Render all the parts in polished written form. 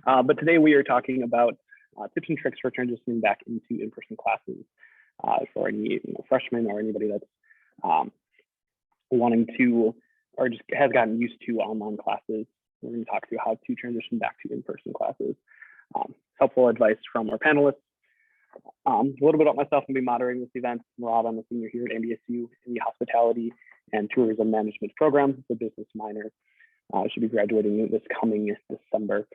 But today we are talking about tips and tricks for transitioning back into in-person classes for any freshmen or anybody that's wanting to or just has gotten used to online classes. We're going to talk through how to transition back to in-person classes. Helpful advice from our panelists. A little bit about myself. I'm going to be moderating this event. Rob, I'm a senior here at NDSU in the Hospitality and Tourism Management program. It's a business minor. I should be graduating this coming December.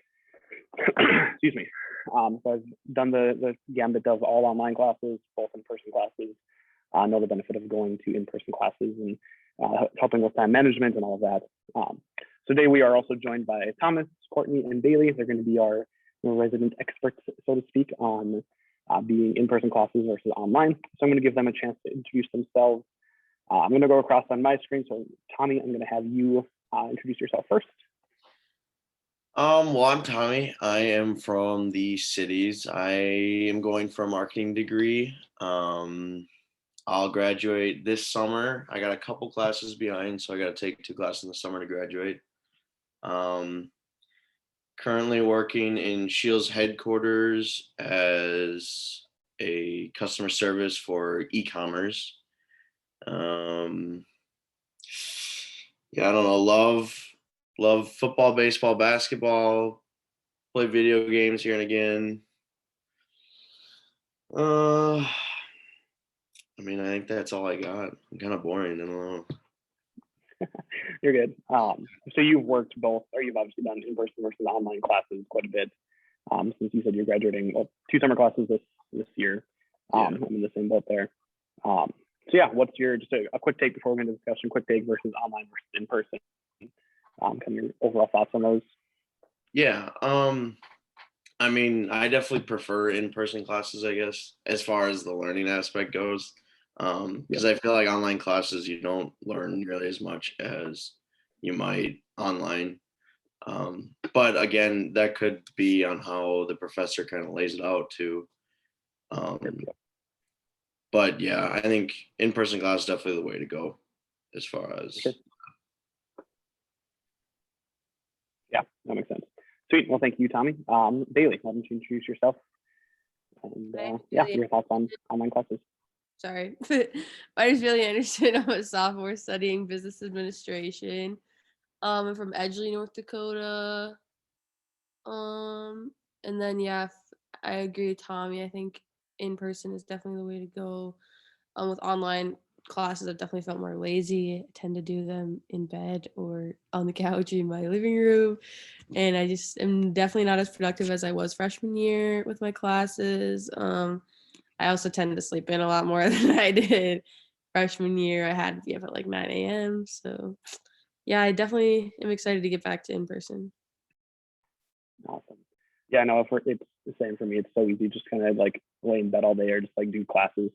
Excuse me. So I've done the gambit of all online classes, both in-person classes. I know the benefit of going to in-person classes and helping with time management and all of that. So today we are also joined by Thomas, Courtney, and Bailey. They're going to be our resident experts, so to speak, on being in-person classes versus online. So I'm going to give them a chance to introduce themselves. I'm going to go across on my screen. So Tommy, I'm going to have you introduce yourself first. Well, I'm Tommy. I am from the cities. I am going for a marketing degree. I'll graduate this summer. I got a couple classes behind, so I got to take 2 classes in the summer to graduate. Currently working in Shields headquarters as a customer service for e-commerce. Yeah, I don't know. Love football, baseball, basketball. Play video games here and again. I mean, I think that's all I got. I'm kind of boring. I don't know. You're good. So you've worked both, or you've obviously done in-person versus online classes quite a bit. Since you said you're graduating 2 summer classes this year. I'm in the same boat there. So yeah, what's your just a quick take before we get into discussion? Quick take versus online versus in-person. Kind of your overall thoughts on those. Yeah. I mean, I definitely prefer in-person classes, I guess, as far as the learning aspect goes. Because I feel like online classes, you don't learn nearly as much as you might online. But again, that could be on how the professor kind of lays it out too. But yeah, I think in-person class is definitely the way to go as far as. Sure. Yeah, that makes sense. Sweet. Well, thank you, Tommy. Bailey, why don't you introduce yourself? And your thoughts on online classes. Sorry. My name is Bailey Anderson. I'm a sophomore studying business administration. I'm from Edgeley, North Dakota. And then I agree with Tommy. I think in person is definitely the way to go. With online classes, I've definitely felt more lazy. I tend to do them in bed or on the couch in my living room. And I just am definitely not as productive as I was freshman year with my classes. I also tend to sleep in a lot more than I did freshman year. I had to be up at like 9 a.m. So yeah, I definitely am excited to get back to in-person. Awesome. Yeah, no, it's the same for me. It's so easy just kind of like lay in bed all day or just like do classes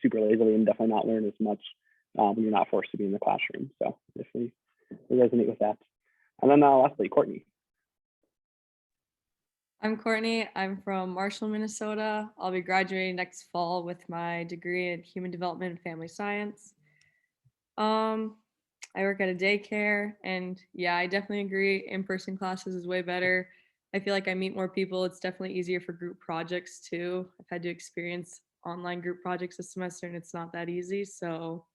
super lazily and definitely not learn as much when you're not forced to be in the classroom. So definitely resonate with that. And then lastly, Courtney. I'm Courtney. I'm from Marshall, Minnesota. I'll be graduating next fall with my degree in Human Development and Family Science. I work at a daycare, and yeah, I definitely agree. In-person classes is way better. I feel like I meet more people. It's definitely easier for group projects too. I've had to experience online group projects this semester, and it's not that easy. So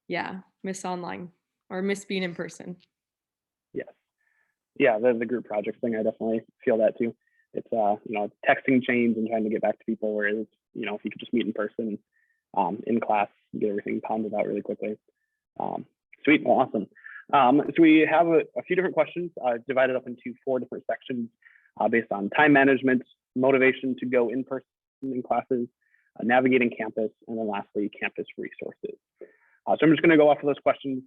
yeah, miss online or miss being in person. Yes. Yeah, the group projects thing, I definitely feel that too. It's texting chains and trying to get back to people, whereas if you could just meet in person in class, get everything pounded out really quickly. Sweet. Well, awesome. So we have a few different questions divided up into 4 different sections based on time management, motivation to go in person in classes, navigating campus, and then lastly, campus resources. So I'm just going to go off of those questions.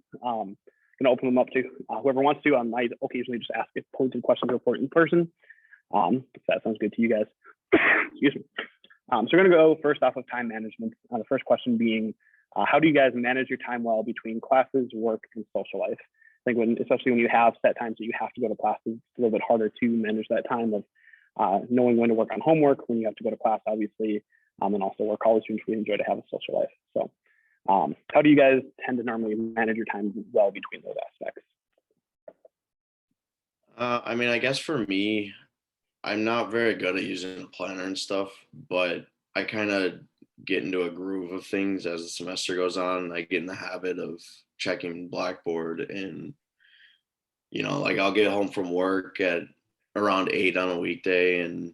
Going to open them up to whoever wants to. I might occasionally just ask if pointed questions are for in person. If that sounds good to you guys. Excuse me. So we're going to go first off of time management. The first question being, how do you guys manage your time well between classes, work, and social life? I think especially when you have set times that you have to go to classes, it's a little bit harder to manage that time of knowing when to work on homework, when you have to go to class, obviously, and also where college students really enjoy to have a social life. So how do you guys tend to normally manage your time well between those aspects? I mean, I guess for me, I'm not very good at using a planner and stuff, but I kind of get into a groove of things as the semester goes on. I get in the habit of checking Blackboard and, like I'll get home from work at around 8 on a weekday and,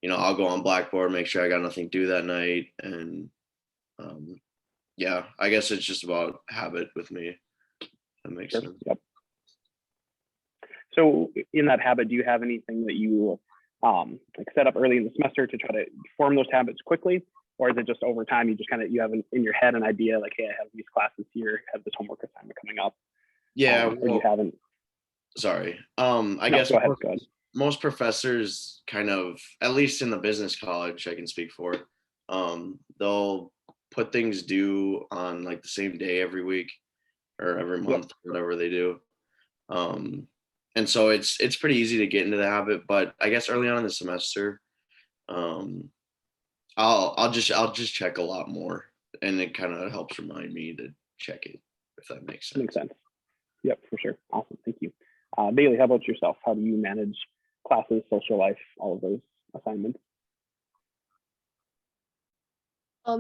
I'll go on Blackboard, make sure I got nothing due that night. And um, yeah, I guess it's just about habit with me. That makes Sure. sense. Yep. So in that habit, do you have anything that you like set up early in the semester to try to form those habits quickly? Or is it just over time, you just you have in your head an idea like, hey, I have these classes here, have this homework assignment coming up? Yeah. Or you haven't? Sorry. I No, guess go ahead. Go ahead. most professors kind of, at least in the business college, I can speak for, they'll put things due on like the same day every week or every month, whatever they do. And so it's pretty easy to get into the habit, but I guess early on in the semester, I'll just check a lot more, and it kind of helps remind me to check it, if that makes sense. Makes sense. Yep, for sure. Awesome. Thank you. Bailey, how about yourself? How do you manage classes, social life, all of those assignments?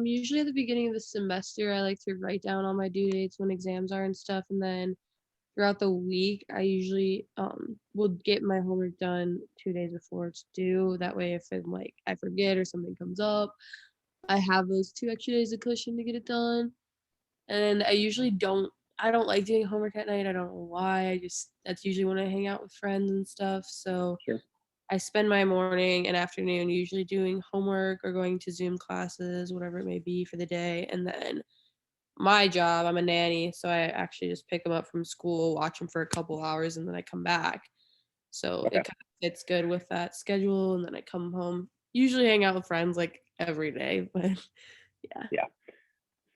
Usually at the beginning of the semester, I like to write down all my due dates when exams are and stuff, and then throughout the week, I usually will get my homework done 2 days before it's due. That way, if I forget or something comes up, I have those 2 extra days of cushion to get it done. And I don't like doing homework at night. I don't know why. That's usually when I hang out with friends and stuff. So Sure. I spend my morning and afternoon usually doing homework or going to Zoom classes, whatever it may be for the day. And then my job, I'm a nanny, so I actually just pick them up from school, watch them for a couple hours, and then I come back. So Okay. it kind of fits good with that schedule. And then I come home, usually hang out with friends like every day, but yeah.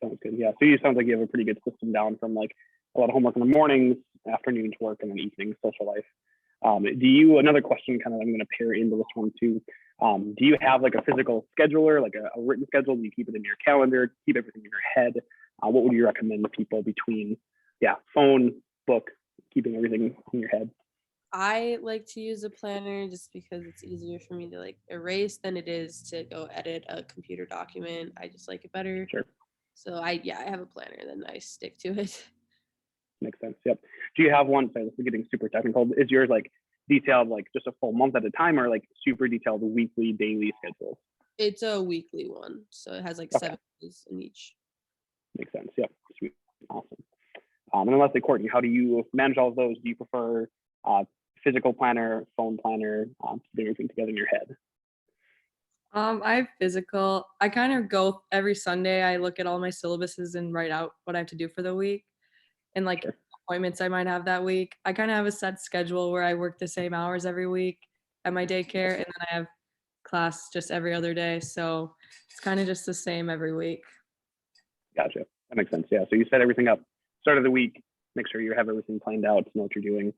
Sounds good. Yeah. So you sound like you have a pretty good system down from like a lot of homework in the mornings, afternoons work, and then evenings social life. Another question kind of I'm going to pair into this one too. Do you have like a physical scheduler, like a written schedule? Do you keep it in your calendar, keep everything in your head? What would you recommend to people between, phone, book, keeping everything in your head? I like to use a planner just because it's easier for me to like erase than it is to go edit a computer document. I just like it better. Sure. So I have a planner, then I stick to it. Makes sense. Yep. Do you have one? Sorry, this is getting super technical. Is yours like detailed, like just a full month at a time, or like super detailed weekly, daily schedules? It's a weekly one, so it has like Okay. 7 days in each. Makes sense. Yep. Sweet. Awesome. And then lastly, Courtney, how do you manage all of those? Do you prefer physical planner, phone planner, keeping everything together in your head? I have physical. I kind of go every Sunday. I look at all my syllabuses and write out what I have to do for the week and like Sure. appointments I might have that week. I kind of have a set schedule where I work the same hours every week at my daycare, and then I have class just every other day. So it's kind of just the same every week. Gotcha. That makes sense. Yeah. So you set everything up, start of the week, make sure you have everything planned out, know what you're doing.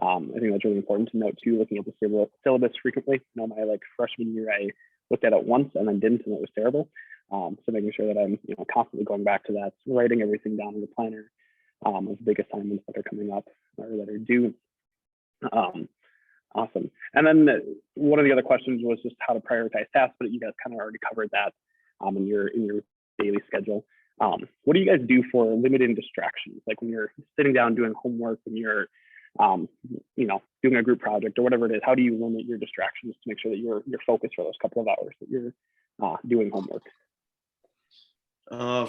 I think that's really important to note too, looking at the syllabus frequently. My freshman year, I looked at it once and then didn't, and it was terrible. So making sure that I'm constantly going back to that, writing everything down in the planner of big assignments that are coming up or that are due. Awesome. And then one of the other questions was just how to prioritize tasks, but you guys kind of already covered that in your daily schedule. What do you guys do for limiting distractions? Like when you're sitting down doing homework, when you're doing a group project or whatever it is, how do you limit your distractions to make sure that you're focused for those couple of hours that you're doing homework?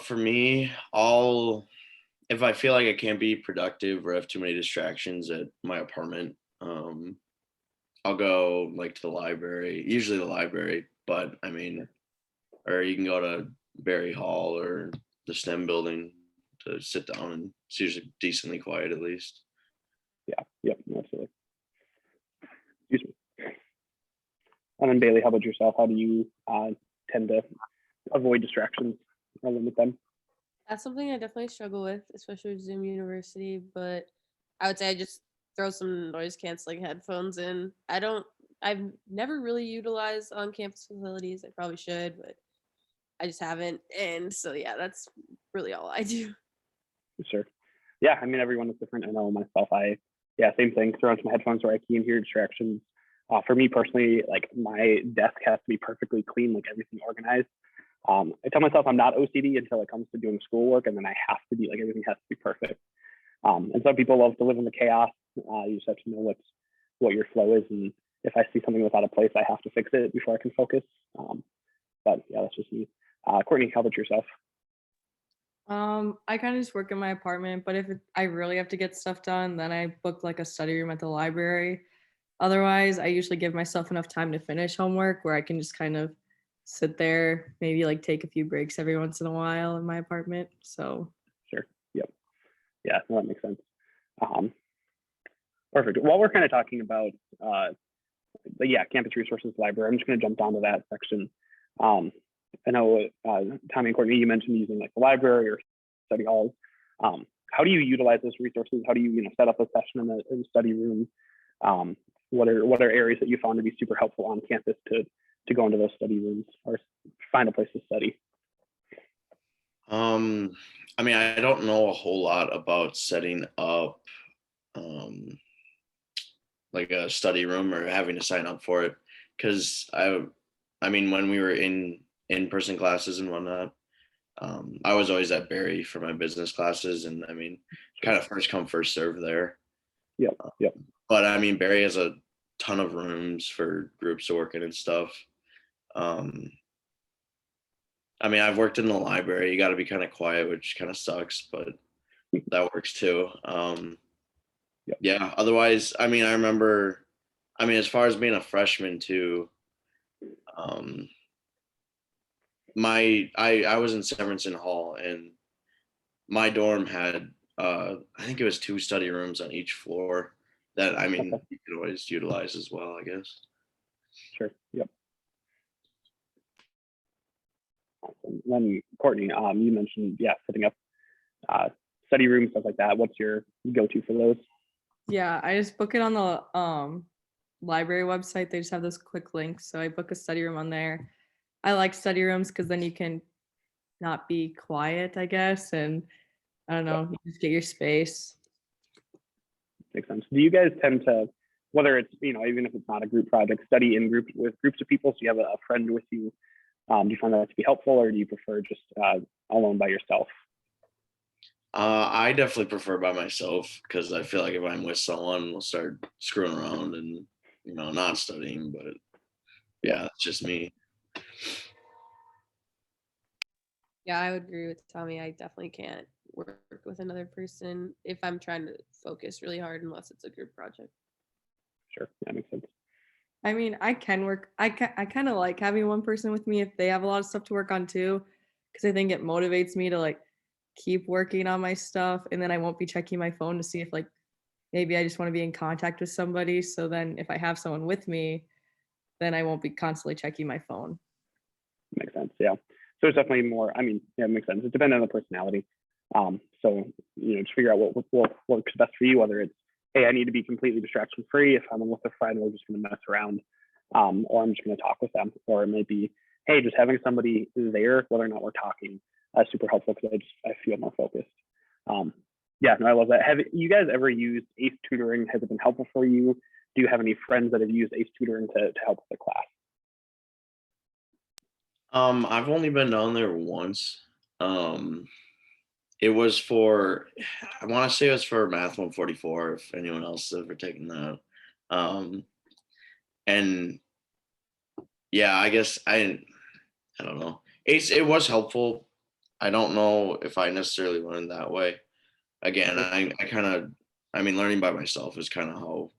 For me, if I feel like I can't be productive or have too many distractions at my apartment, I'll go like to the library, usually the library, but I mean, or you can go to Berry Hall or the STEM building to sit down, and it's usually decently quiet at least. Yeah, absolutely. Excuse me. And then Bailey, how about yourself? How do you tend to avoid distractions or limit them? That's something I definitely struggle with, especially with Zoom University, but I would say I just throw some noise canceling headphones in. I've never really utilized on campus facilities. I probably should, but I just haven't. And so, yeah, that's really all I do. Sure. Yeah, I mean, everyone is different. I know myself, I Yeah, same thing. Throw on some headphones where I can hear distractions. For me personally, like my desk has to be perfectly clean, like everything organized. I tell myself I'm not OCD until it comes to doing schoolwork, and then I have to be like everything has to be perfect. And some people love to live in the chaos. You just have to know what your flow is, and if I see something that's out of place, I have to fix it before I can focus. But yeah, that's just me. Courtney, how about yourself? I kind of just work in my apartment, but if I really have to get stuff done, then I book like a study room at the library. Otherwise, I usually give myself enough time to finish homework where I can just kind of sit there, maybe like take a few breaks every once in a while in my apartment. So, Sure. Yep. Yeah, no, that makes sense. Perfect. While we're kind of talking about, campus resources library, I'm just going to jump down to that section. I know Tommy and Courtney, you mentioned using like the library or study halls. How do you utilize those resources? How do you set up a session in the study room? What are areas that you found to be super helpful on campus to go into those study rooms or find a place to study? I mean, I don't know a whole lot about setting up like a study room or having to sign up for it, because I mean, when we were in-person classes and whatnot, I was always at Barry for my business classes, and I mean, kind of first come first serve there. Yep. But I mean, Barry has a ton of rooms for groups to work in and stuff. I mean, I've worked in the library. You got to be kind of quiet, which kind of sucks, but that works too. Yeah. Otherwise, I mean, I remember, I mean, as far as being a freshman too, I was in Severance Hall, and my dorm had I think it was 2 study rooms on each floor that, I mean, Okay. you could always utilize as well, I guess. Sure. Yep. Awesome. Then Courtney, you mentioned setting up study rooms, stuff like that. What's your go-to for those? yeah, I just book it on the library website. They just have those quick links. So I book a study room on there. I like study rooms because then you can not be quiet, I guess, and I don't know, you just get your space. Makes sense. Do you guys tend to, whether it's even if it's not a group project, study in groups with groups of people? So you have a friend with you. Do you find that to be helpful, or do you prefer just alone by yourself? I definitely prefer by myself, because I feel like if I'm with someone, we'll start screwing around and not studying. But yeah, it's just me. Yeah, I would agree with Tommy. I definitely can't work with another person if I'm trying to focus really hard, unless it's a group project. Sure, that makes sense. I mean, I can work. I kind of like having one person with me if they have a lot of stuff to work on too, because I think it motivates me to like keep working on my stuff, and then I won't be checking my phone to see if like maybe I just want to be in contact with somebody. So then if I have someone with me, then I won't be constantly checking my phone. Makes sense. Yeah. So it's definitely more. I mean, yeah, it makes sense. It depends on the personality. So just figure out what works best for you. Whether it's, hey, I need to be completely distraction free. If I'm with a friend, we're just going to mess around, or I'm just going to talk with them. Or it might be, hey, just having somebody there, whether or not we're talking, super helpful because I feel more focused. Yeah, no, I love that. Have you guys ever used ACE tutoring? Has it been helpful for you? Do you have any friends that have used ACE tutoring to help with the class? I've only been down there once. It was for, I want to say it was for Math 144, if anyone else has ever taken that. And yeah, I guess I don't know. It was helpful. I don't know if I necessarily learned that way. Again, I kind of, I mean, learning by myself is kind of how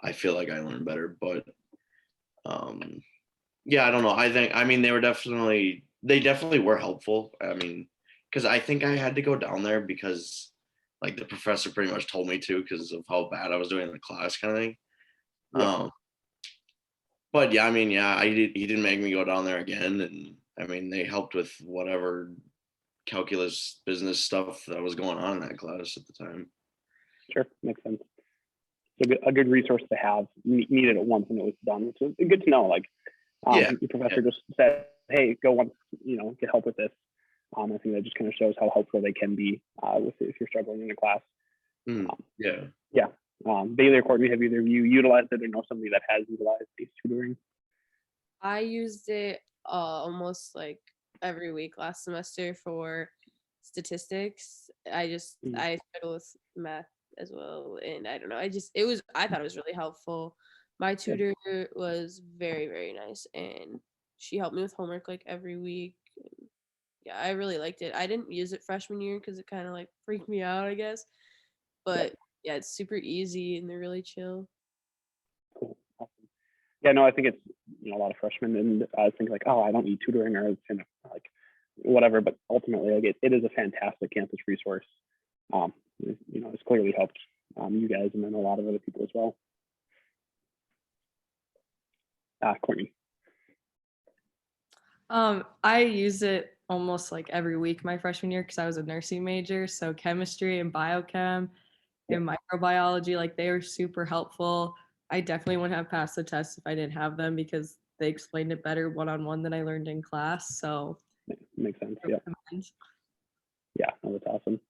I feel like I learn better. But yeah, I don't know. I mean, they definitely were helpful. I mean, because I think I had to go down there because like the professor pretty much told me to, because of how bad I was doing in the class, kind of thing. Yeah. But yeah, I mean, yeah, he didn't make me go down there again, and I mean, they helped with whatever calculus business stuff that was going on in that class at the time. Sure, makes sense. So a good resource to have. Needed it once and it was done. So good to know. Like, Yeah, the professor just said, "Hey, go once. Get help with this." I think that just kind of shows how helpful they can be if you're struggling in a class. Yeah. Yeah, Bailey or Courtney, have either of you utilized it or know somebody that has utilized ACE tutoring? I used it almost like every week last semester for statistics. I struggle with math as well, and I don't know. I thought it was really helpful. My tutor was very, very nice, and she helped me with homework like every week. Yeah, I really liked it. I didn't use it freshman year because it kind of like freaked me out, I guess. But yeah, it's super easy and they're really chill. Cool. Awesome. Yeah, no, I think it's, a lot of freshmen and think like, oh, I don't need tutoring or it's kind of like whatever, but ultimately like it is a fantastic campus resource. It's clearly helped you guys and then a lot of other people as well. Courtney. I use it almost like every week my freshman year because I was a nursing major. So chemistry and biochem and microbiology, like they were super helpful. I definitely wouldn't have passed the test if I didn't have them because they explained it better one-on-one than I learned in class. So makes sense. Yeah. Yeah, no, that's awesome.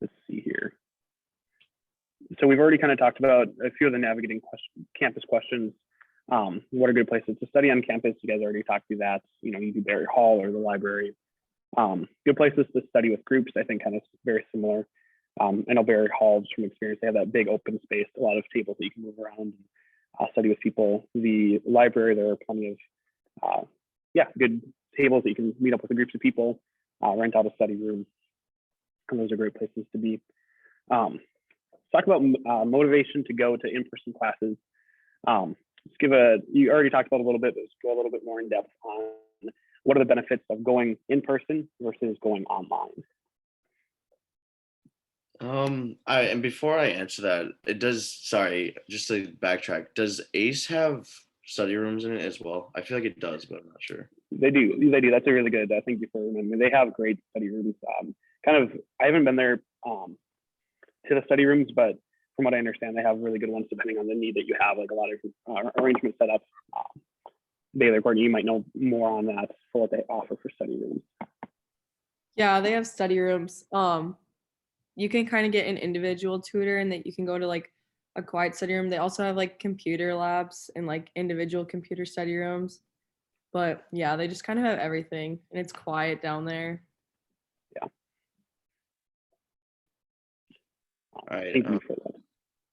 Let's see here. So we've already kind of talked about a few of the navigating campus questions. What are good places to study on campus? You guys already talked through that. You do Barry Hall or the library. Good places to study with groups, I think kind of very similar. I know Barry Hall, just from experience, they have that big open space, a lot of tables that you can move around and study with people. The library, there are plenty of good tables that you can meet up with groups of people, rent out a study room. And those are great places to be. Talk about motivation to go to in-person classes. You already talked about it a little bit, but let's go a little bit more in depth on what are the benefits of going in person versus going online. And before I answer that, just to backtrack, does ACE have study rooms in it as well? I feel like it does, but I'm not sure. They do. That's a really good, I think before remember, they have great study rooms. I haven't been there to the study rooms, but from what I understand, they have really good ones depending on the need that you have, like a lot of arrangements set up. Bailey, Courtney, you might know more on that for what they offer for study rooms. Yeah, they have study rooms. You can kind of get an individual tutor and that you can go to like a quiet study room. They also have like computer labs and like individual computer study rooms. But yeah, they just kind of have everything and it's quiet down there. Yeah. All right. Thank you for that.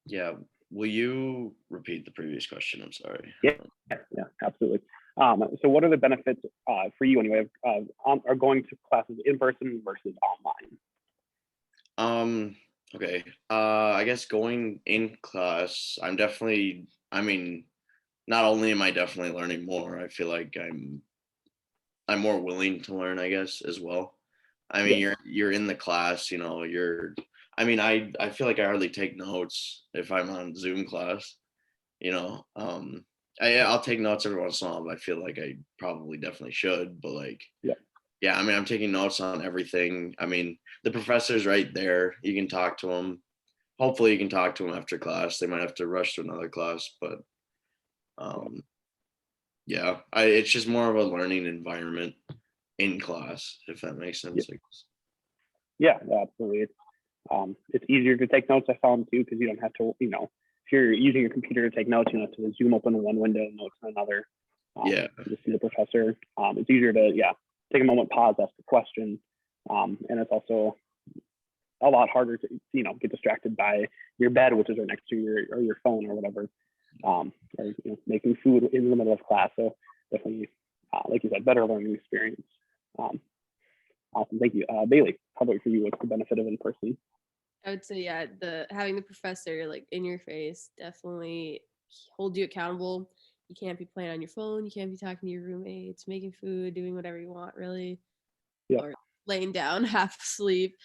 Yeah. Will you repeat the previous question? I'm sorry. Yeah, absolutely. So what are the benefits for you anyway of going to classes in person versus online? Okay. I guess going in class, not only am I definitely learning more, I feel like I'm more willing to learn, I guess, as well. You're in the class, I feel like I hardly take notes if I'm on Zoom class, I'll take notes every once in a while, but I feel like I probably definitely should, but I'm taking notes on everything. The professor's right there. You can talk to him. Hopefully you can talk to him after class. They might have to rush to another class, but it's just more of a learning environment in class, if that makes sense. Yeah, absolutely. It's easier to take notes, I found too, because you don't have to, if you're using your computer to take notes, you have to zoom open one window and notes on another. To see the professor. It's easier to take a moment, pause, ask a question, and it's also a lot harder to get distracted by your bed, which is right next to your phone or whatever, or making food in the middle of class. So definitely, like you said, better learning experience. Awesome, thank you, Bailey. How about for you? What's the benefit of in person? I would say having the professor like in your face definitely hold you accountable. You can't be playing on your phone. You can't be talking to your roommates, making food, doing whatever you want, really, or laying down half asleep.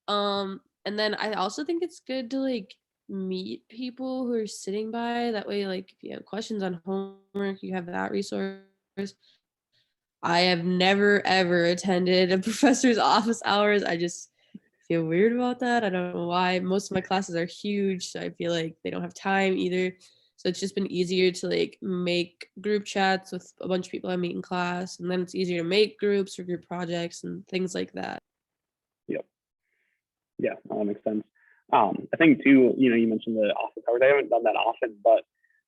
And then I also think it's good to like meet people who are sitting by. That way, like if you have questions on homework, you have that resource. I have never ever attended a professor's office hours. I just feel weird about that. I don't know why. Most of my classes are huge, so I feel like they don't have time either. So it's just been easier to like make group chats with a bunch of people I meet in class, and then it's easier to make groups for group projects and things like that. Yep. Yeah, that makes sense. I think too, you mentioned the office hours. I haven't done that often, but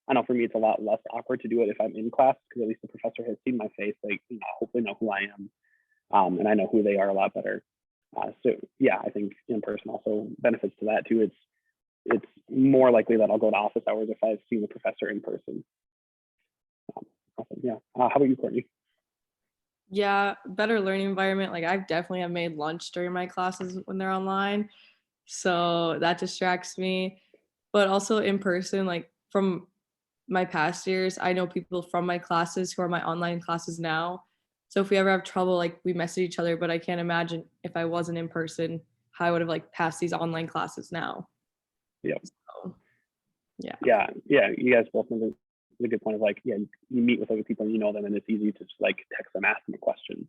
I know for me it's a lot less awkward to do it if I'm in class, because at least the professor has seen my face, like, hopefully know who I am, and I know who they are a lot better. So yeah, I think in person also benefits to that too. It's more likely that I'll go to office hours if I've seen the professor in person. Awesome. Yeah. How about you, Courtney? Yeah, better learning environment. Like I've definitely have made lunch during my classes when they're online. So that distracts me. But also in person, like from my past years, I know people from my classes who are my online classes now. So if we ever have trouble, like we message each other, but I can't imagine if I wasn't in person, how I would have like passed these online classes now. Yep. So, yeah. Yeah. You guys both make a good point of like, yeah, you meet with other people and you know them, and it's easy to just like text them, ask them a question.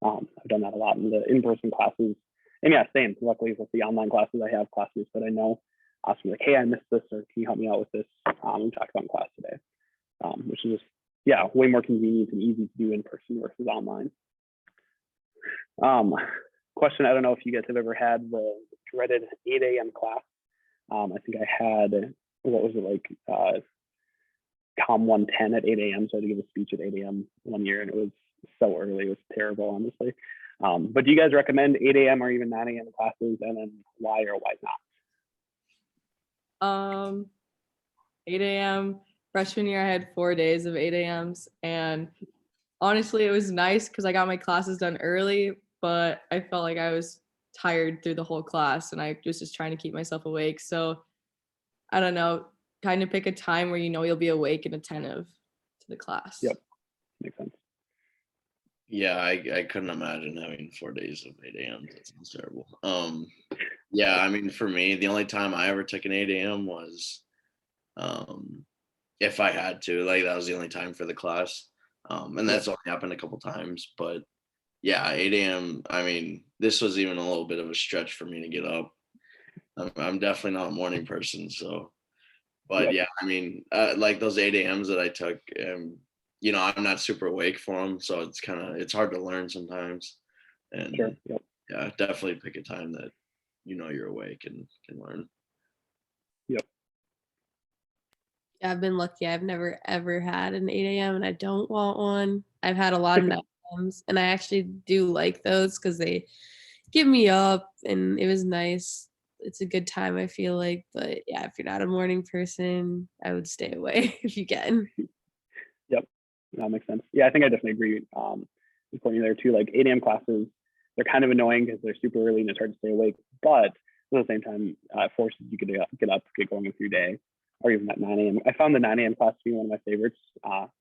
I've done that a lot in the in-person classes. And yeah, same. Luckily with the online classes, I have classmates that I know. Ask me like, hey, I missed this, or can you help me out with this? We talked about in class today, which is just, yeah, way more convenient and easy to do in person versus online. Question, I don't know if you guys have ever had the dreaded 8 a.m. class. I think I had, what was it, like Com 110 at 8 a.m. So I had to give a speech at 8 a.m. one year, and it was so early. It was terrible, honestly. But do you guys recommend 8 a.m. or even 9 a.m. classes, and then why or why not? 8 a.m. Freshman year, I had 4 days of 8 a.m.s, and honestly, it was nice because I got my classes done early, but I felt like I was tired through the whole class, and I was just trying to keep myself awake. So I don't know, kind of pick a time where you know you'll be awake and attentive to the class. Yep, makes sense. Yeah, I couldn't imagine having 4 days of 8 a.m. That sounds terrible. Yeah, I mean, for me, the only time I ever took an 8 a.m. was if I had to, like that was the only time for the class. And that's only happened a couple times. But yeah, 8 a.m. I mean, this was even a little bit of a stretch for me to get up. I'm definitely not a morning person, so. But yeah, I mean, like those 8 a.m.s that I took, I'm not super awake for them, so it's hard to learn sometimes. And Sure. Yep. yeah, definitely pick a time that you're awake and can learn. Yep. Yeah, I've been lucky. I've never ever had an 8 a.m. and I don't want one. I've had a lot of 9 a.m.s, and I actually do like those because they get me up, and it was nice. It's a good time, I feel like. But yeah, if you're not a morning person, I would stay away if you can. Yep, that makes sense. Yeah, I think I definitely agree with Courtney there too. Like 8 a.m. classes, they're kind of annoying because they're super early and it's hard to stay awake. But at the same time, it forces you to get up, get going with your day, or even at 9 a.m. I found the 9 a.m. class to be one of my favorites,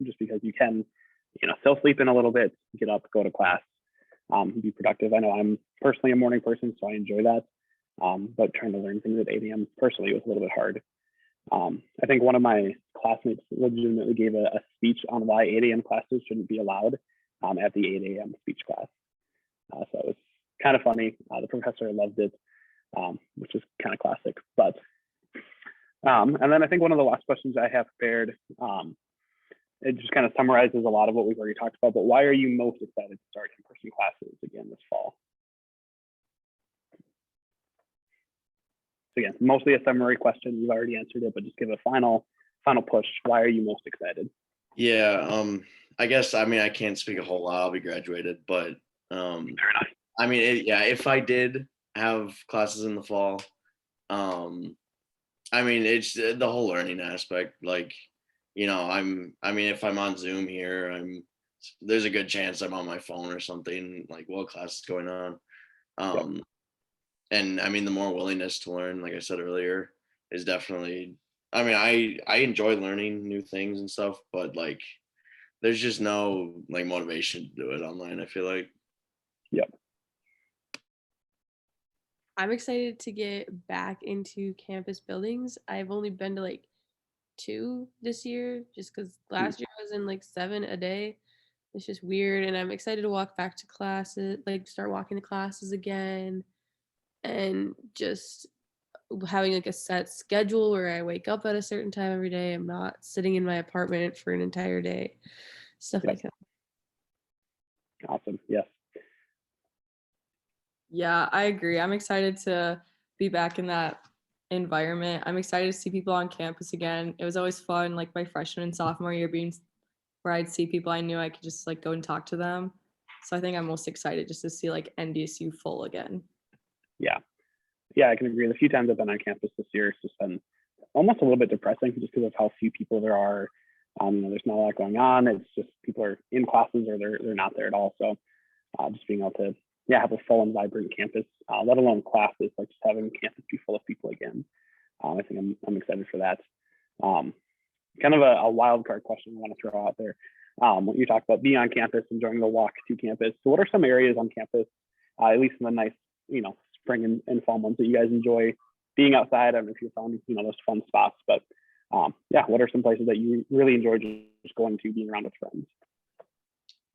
just because you can, still sleep in a little bit, get up, go to class, be productive. I know I'm personally a morning person, so I enjoy that. But trying to learn things at 8 a.m. personally was a little bit hard. I think one of my classmates legitimately gave a speech on why 8 a.m. classes shouldn't be allowed at the 8 a.m. speech class. So it was kind of funny. The professor loved it, which is kind of classic. But and then I think one of the last questions I have prepared, it just kind of summarizes a lot of what we've already talked about. But why are you most excited to start in-person classes again this fall? So again, mostly a summary question. You've already answered it, but just give a final push. Why are you most excited? Yeah, I guess, I mean, I can't speak a whole lot. I'll be graduated, but Fair enough. I mean, if I did have classes in the fall, I mean, it's the whole learning aspect. Like, if I'm on Zoom here, there's a good chance I'm on my phone or something, like while class is going on. Yep. And I mean, the more willingness to learn, like I said earlier, is definitely, I mean, I enjoy learning new things and stuff, but like, there's just no like motivation to do it online, I feel like. Yep. I'm excited to get back into campus buildings. I've only been to like 2 this year, just because last year I was in like 7 a day. It's just weird, and I'm excited to walk back to classes, like start walking to classes again, and just having like a set schedule where I wake up at a certain time every day. I'm not sitting in my apartment for an entire day, stuff like that. Awesome. Yes. Yeah, I agree. I'm excited to be back in that environment. I'm excited to see people on campus again. It was always fun, like my freshman and sophomore year being where I'd see people I knew I could just like go and talk to them. So I think I'm most excited just to see like NDSU full again. Yeah. Yeah, I can agree. The few times I've been on campus this year, it's just been almost a little bit depressing just because of how few people there are. There's not a lot going on. It's just people are in classes or they're not there at all. So just being able to have a full and vibrant campus, let alone classes, like just having campus be full of people again. I think I'm excited for that. Kind of a wild card question I want to throw out there. When you talk about being on campus, enjoying the walk to campus. So what are some areas on campus, at least in the nice, spring and fall months that you guys enjoy being outside? I don't know if you found, those fun spots, but what are some places that you really enjoy just going to, being around with friends?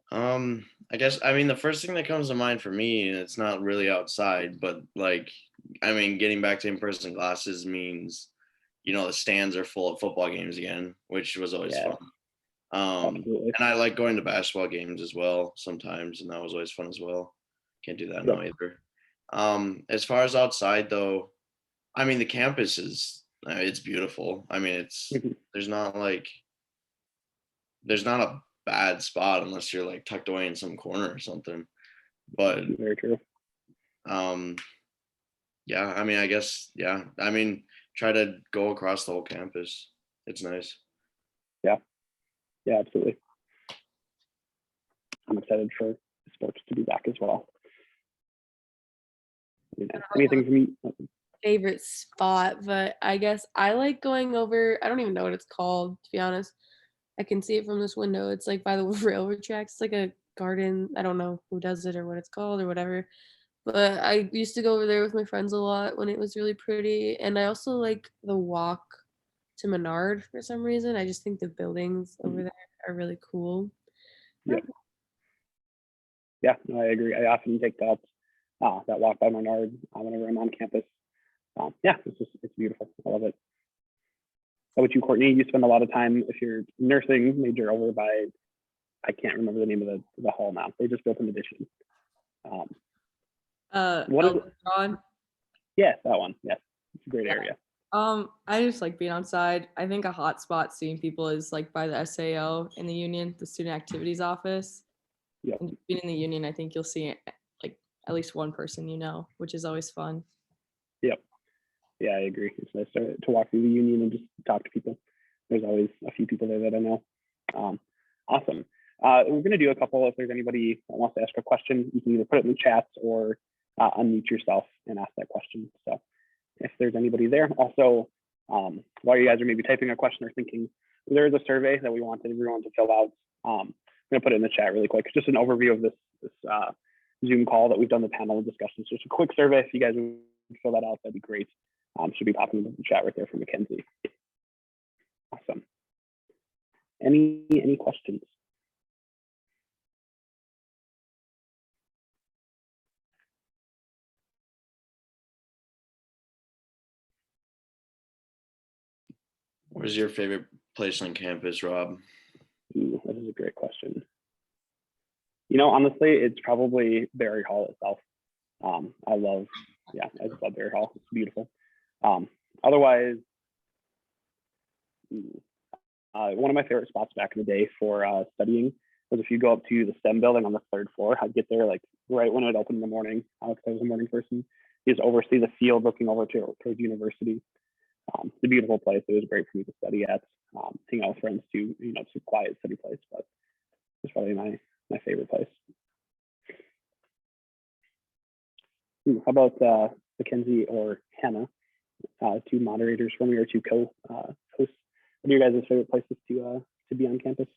I guess, the first thing that comes to mind for me, and it's not really outside, but getting back to in-person classes means, the stands are full of football games again, which was always fun. And I like going to basketball games as well sometimes, and that was always fun as well. Can't do that now either. As far as outside though, the campus is, it's beautiful. There's not a bad spot unless you're like tucked away in some corner or something. But very true. I guess, try to go across the whole campus. It's nice. Yeah, absolutely. I'm excited for sports to be back as well. Anything for me? Favorite spot, but I guess I like going over, I don't even know what it's called, to be honest. I can see it from this window. It's like by the railroad tracks. It's like a garden. I don't know who does it or what it's called or whatever. But I used to go over there with my friends a lot when it was really pretty. And I also like the walk to Menard for some reason. I just think the buildings over there are really cool. Yeah, no, I agree. I often take that walk by Menard whenever I'm on campus. It's beautiful. I love it. How about you, Courtney? You spend a lot of time, if you're nursing major, over by, I can't remember the name of the hall now. They just built an addition. What is it? Yes, that one. Yes, it's a great area. I just like being outside. I think a hot spot seeing people is like by the SAO in the union, the student activities office. Yeah. Being in the union, I think you'll see like at least one person, which is always fun. Yep. Yeah, I agree. It's nice to walk through the union and just talk to people. There's always a few people there that I know. Awesome. We're going to do a couple. If there's anybody that wants to ask a question, you can either put it in the chat or unmute yourself and ask that question. So if there's anybody there. Also, while you guys are maybe typing a question or thinking, there's a survey that we wanted everyone to fill out. I'm going to put it in the chat really quick. It's just an overview of this Zoom call that we've done, the panel discussion. So just a quick survey. If you guys would fill that out, that'd be great. Should be popping into the chat right there for Mackenzie. Awesome. Any questions? Where's your favorite place on campus, Rob? Ooh, that is a great question. Honestly, it's probably Berry Hall itself. I just love Berry Hall. It's beautiful. Otherwise, one of my favorite spots back in the day for studying was if you go up to the STEM building on the 3rd floor. I'd get there like right when it opened in the morning. I was a morning person. You just oversee the field looking over towards university. It's a beautiful place. It was great for me to study at. Hang out with friends too. It's a quiet, city place, but it's probably my favorite place. How about Mackenzie or Hannah, two moderators for me or two co-hosts? What are your guys' favorite places to be on campus?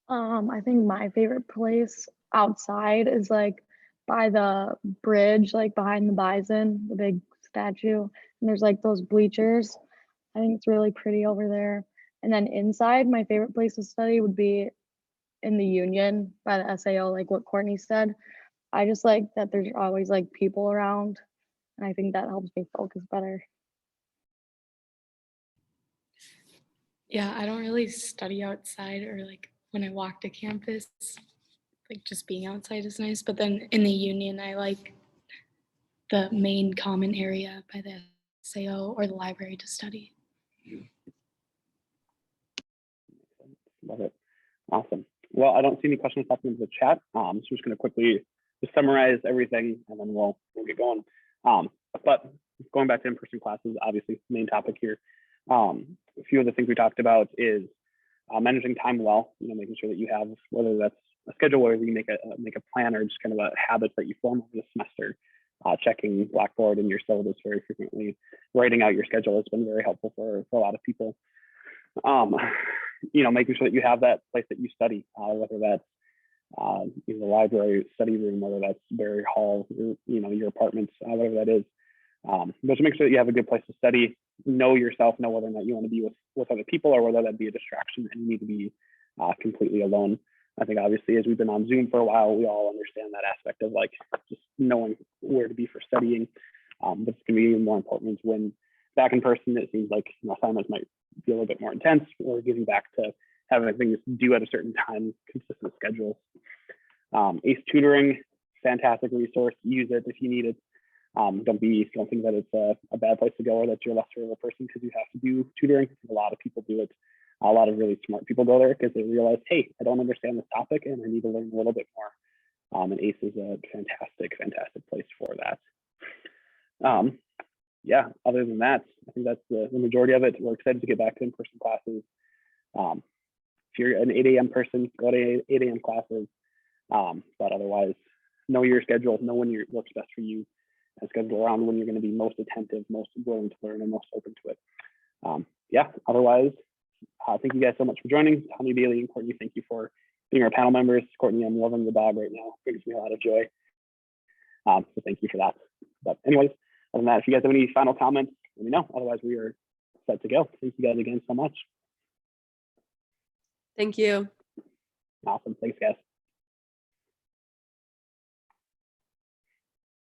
I think my favorite place outside is like by the bridge, like behind the bison, the big statue, and there's like those bleachers. I think it's really pretty over there. And then inside, my favorite place to study would be in the union by the SAO, like what Courtney said. I just like that there's always like people around, and I think that helps me focus better. Yeah, I don't really study outside or like when I walk to campus, like just being outside is nice. But then in the union, I like the main common area by the SAO or the library to study. Love it. Awesome. Well, I don't see any questions popping into the chat. So I'm just going to quickly just summarize everything, and then we'll get going. But going back to in-person classes, obviously main topic here. A few of the things we talked about is managing time well. Making sure that you have, whether that's a schedule, whether you make a plan, or just kind of a habit that you form over the semester. Checking Blackboard and your syllabus very frequently, writing out your schedule has been very helpful for a lot of people. Making sure that you have that place that you study, whether that's the library, study room, whether that's Berry Hall, your apartments, whatever that is. But to make sure that you have a good place to study, know yourself, know whether or not you want to be with other people, or whether that be a distraction and you need to be completely alone. I think obviously as we've been on Zoom for a while, we all understand that aspect of like just knowing where to be for studying. But it's going to be even more important when back in person, it seems like assignments might be a little bit more intense, or getting back to having things due at a certain time, consistent schedules. ACE tutoring, fantastic resource. Use it if you need it. Don't think that it's a bad place to go, or that you're lesser of a person because you have to do tutoring. A lot of people do it. A lot of really smart people go there because they realize, hey, I don't understand this topic and I need to learn a little bit more. And ACE is a fantastic place for that. Yeah, other than that, I think that's the majority of it. We're excited to get back to in-person classes. If you're an 8 a.m. person, go to 8 a.m. classes. But otherwise, know your schedule, know when works best for you, and schedule around when you're going to be most attentive, most willing to learn, and most open to it. Yeah, otherwise, thank you guys so much for joining. Tommy, Bailey, and Courtney, thank you for being our panel members. Courtney, I'm loving the dog right now. It brings me a lot of joy. So thank you for that. But anyways, other than that, if you guys have any final comments, let me know. Otherwise, we are set to go. Thank you guys again so much. Thank you. Awesome. Thanks, guys.